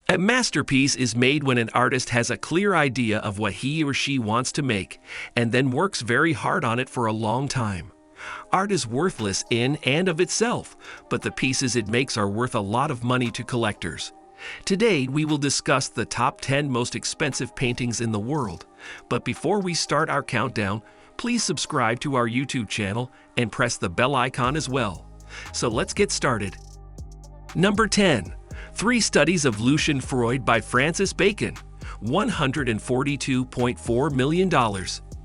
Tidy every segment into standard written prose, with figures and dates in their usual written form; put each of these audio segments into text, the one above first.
A masterpiece is made when an artist has a clear idea of what he or she wants to make and then works very hard on it for a long time. Art is worthless in and of itself, but the pieces it makes are worth a lot of money to collectors. Today, we will discuss the top 10 most expensive paintings in the world. But before we start our countdown, please subscribe to our YouTube channel and press the bell icon as well. So let's get started. Number 10. Three Studies of Lucian Freud by Francis Bacon, $142.4 million.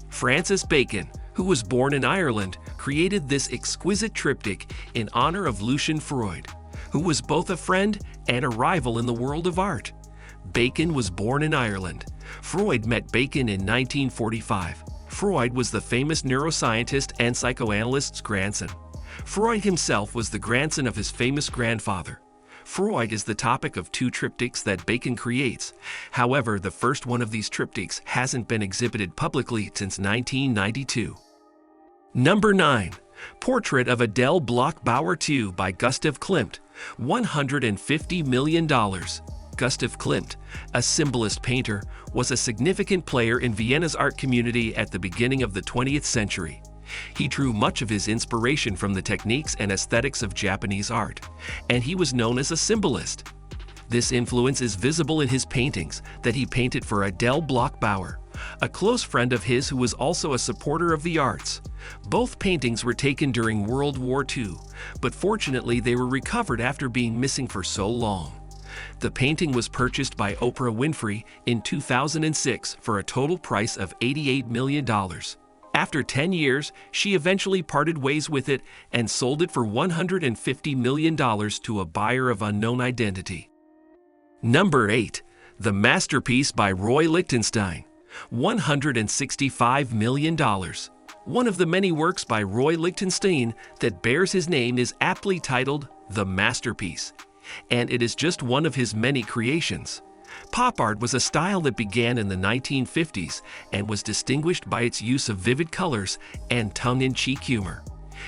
Francis Bacon, who was born in Ireland, created this exquisite triptych in honor of Lucian Freud, who was both a friend and a rival in the world of art. Bacon was born in Ireland. Freud met Bacon in 1945. Freud was the famous neuroscientist and psychoanalyst's grandson. Freud himself was the grandson of his famous grandfather. Freud is the topic of two triptychs that Bacon creates. However, the first one of these triptychs hasn't been exhibited publicly since 1992. Number 9. Portrait of Adele Bloch-Bauer II by Gustav Klimt, $150 million. Gustav Klimt, a symbolist painter, was a significant player in Vienna's art community at the beginning of the 20th century. He drew much of his inspiration from the techniques and aesthetics of Japanese art, and he was known as a symbolist. This influence is visible in his paintings that he painted for Adele Bloch-Bauer, a close friend of his who was also a supporter of the arts. Both paintings were taken during World War II, but fortunately they were recovered after being missing for so long. The painting was purchased by Oprah Winfrey in 2006 for a total price of $88 million. After 10 years, she eventually parted ways with it and sold it for $150 million to a buyer of unknown identity. Number 8. The Masterpiece by Roy Lichtenstein, $165 million. One of the many works by Roy Lichtenstein that bears his name is aptly titled The Masterpiece, and it is just one of his many creations. Pop art was a style that began in the 1950s and was distinguished by its use of vivid colors and tongue-in-cheek humor.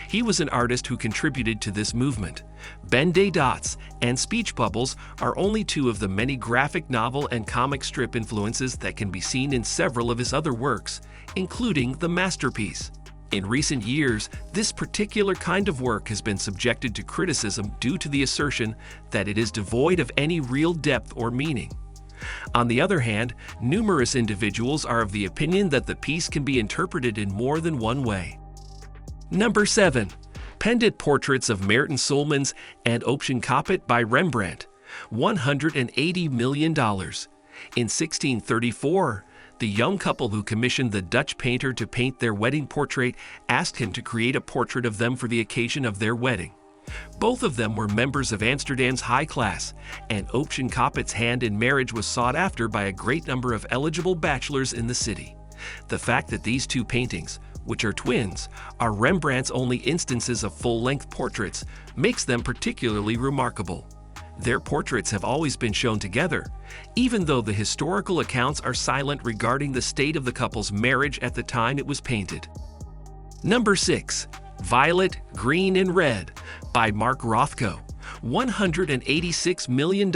He was an artist who contributed to this movement. Ben-Day dots and speech bubbles are only two of the many graphic novel and comic strip influences that can be seen in several of his other works, including The Masterpiece. In recent years, this particular kind of work has been subjected to criticism due to the assertion that it is devoid of any real depth or meaning. On the other hand, numerous individuals are of the opinion that the piece can be interpreted in more than one way. Number 7. Pendant Portraits of Maarten Solmens and Ocean Capet by Rembrandt, $180 million. In 1634, the young couple who commissioned the Dutch painter to paint their wedding portrait asked him to create a portrait of them for the occasion of their wedding. Both of them were members of Amsterdam's high class, and Ocean Capet's hand in marriage was sought after by a great number of eligible bachelors in the city. The fact that these two paintings, which are twins, are Rembrandt's only instances of full-length portraits makes them particularly remarkable. Their portraits have always been shown together, even though the historical accounts are silent regarding the state of the couple's marriage at the time it was painted. Number 6. Violet, Green, and Red by Mark Rothko, $186 million.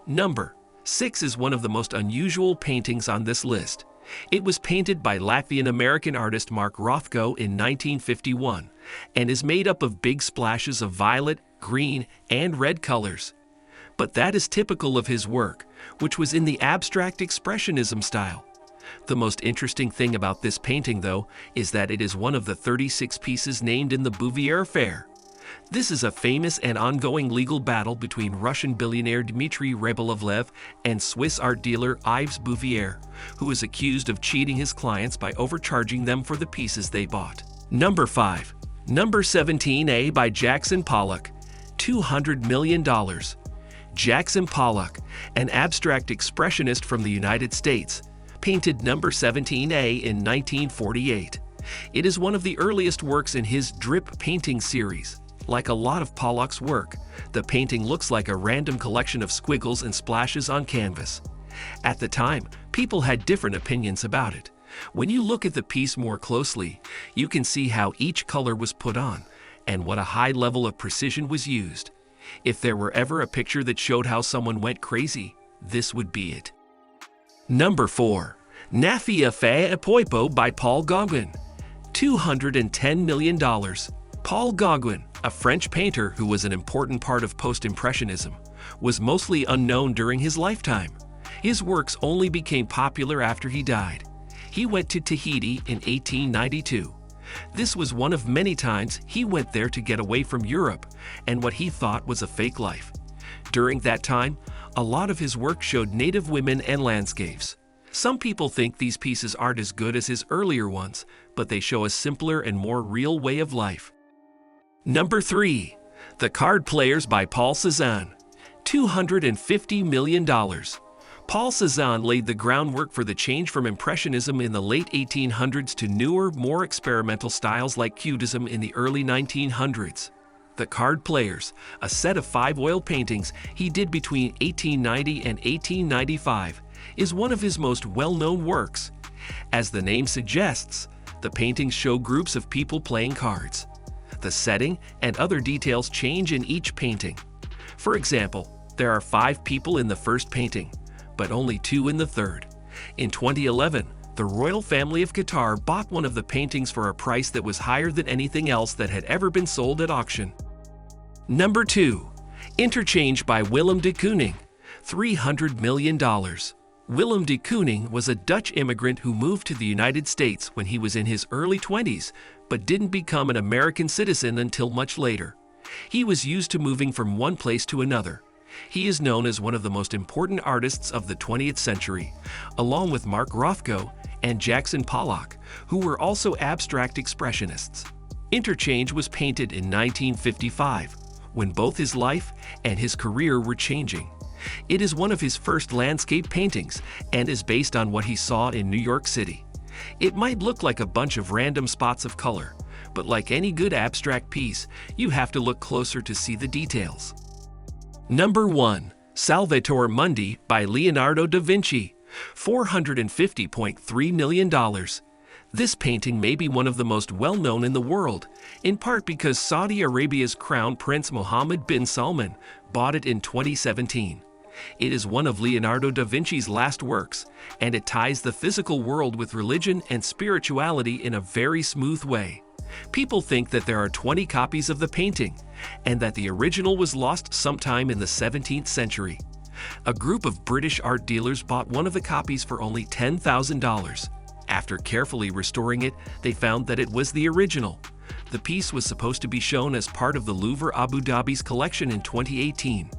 Number 6 is one of the most unusual paintings on this list. It was painted by Latvian-American artist Mark Rothko in 1951 and is made up of big splashes of violet, green, and red colors. But that is typical of his work, which was in the abstract expressionism style. The most interesting thing about this painting, though, is that it is one of the 36 pieces named in the Bouvier Fair. This is a famous and ongoing legal battle between Russian billionaire Dmitry Rybolovlev and Swiss art dealer Yves Bouvier, who is accused of cheating his clients by overcharging them for the pieces they bought. Number 5. Number 17A by Jackson Pollock, $200 million. Jackson Pollock, an abstract expressionist from the United States, painted number 17A in 1948. It is one of the earliest works in his drip painting series. Like a lot of Pollock's work, the painting looks like a random collection of squiggles and splashes on canvas. At the time, people had different opinions about it. When you look at the piece more closely, you can see how each color was put on and what a high level of precision was used. If there were ever a picture that showed how someone went crazy, this would be it. Number 4. Nafia Fa Apoipo by Paul Gauguin. $210 million. Paul Gauguin, a French painter who was an important part of post-impressionism, was mostly unknown during his lifetime. His works only became popular after he died. He went to Tahiti in 1892. This was one of many times he went there to get away from Europe and what he thought was a fake life. During that time, a lot of his work showed native women and landscapes. Some people think these pieces aren't as good as his earlier ones, but they show a simpler and more real way of life. Number 3. The Card Players by Paul Cézanne. $250 million. Paul Cézanne laid the groundwork for the change from Impressionism in the late 1800s to newer, more experimental styles like Cubism in the early 1900s. The Card Players, a set of 5 oil paintings he did between 1890 and 1895, is one of his most well-known works. As the name suggests, the paintings show groups of people playing cards. The setting and other details change in each painting. For example, there are 5 people in the first painting, but only 2 in the third. In 2011, the royal family of Qatar bought one of the paintings for a price that was higher than anything else that had ever been sold at auction. Number 2. Interchange by Willem de Kooning. $300 million. Willem de Kooning was a Dutch immigrant who moved to the United States when he was in his early 20s, but didn't become an American citizen until much later. He was used to moving from one place to another. He is known as one of the most important artists of the 20th century, along with Mark Rothko and Jackson Pollock, who were also abstract expressionists. Interchange was painted in 1955, when both his life and his career were changing. It is one of his first landscape paintings and is based on what he saw in New York City. It might look like a bunch of random spots of color, but like any good abstract piece, you have to look closer to see the details. Number 1. Salvator Mundi by Leonardo da Vinci. $450.3 million. This painting may be one of the most well-known in the world, in part because Saudi Arabia's Crown Prince Mohammed bin Salman bought it in 2017. It is one of Leonardo da Vinci's last works, and it ties the physical world with religion and spirituality in a very smooth way. People think that there are 20 copies of the painting, and that the original was lost sometime in the 17th century. A group of British art dealers bought one of the copies for only $10,000. After carefully restoring it, they found that it was the original. The piece was supposed to be shown as part of the Louvre Abu Dhabi's collection in 2018.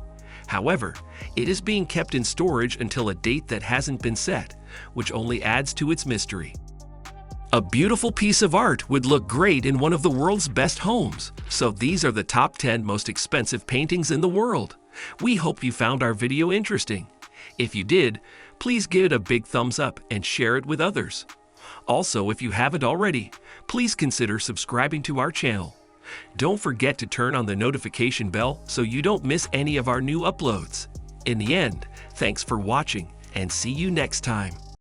However, it is being kept in storage until a date that hasn't been set, which only adds to its mystery. A beautiful piece of art would look great in one of the world's best homes, so these are the top 10 most expensive paintings in the world. We hope you found our video interesting. If you did, please give it a big thumbs up and share it with others. Also, if you haven't already, please consider subscribing to our channel. Don't forget to turn on the notification bell so you don't miss any of our new uploads. In the end, thanks for watching and see you next time.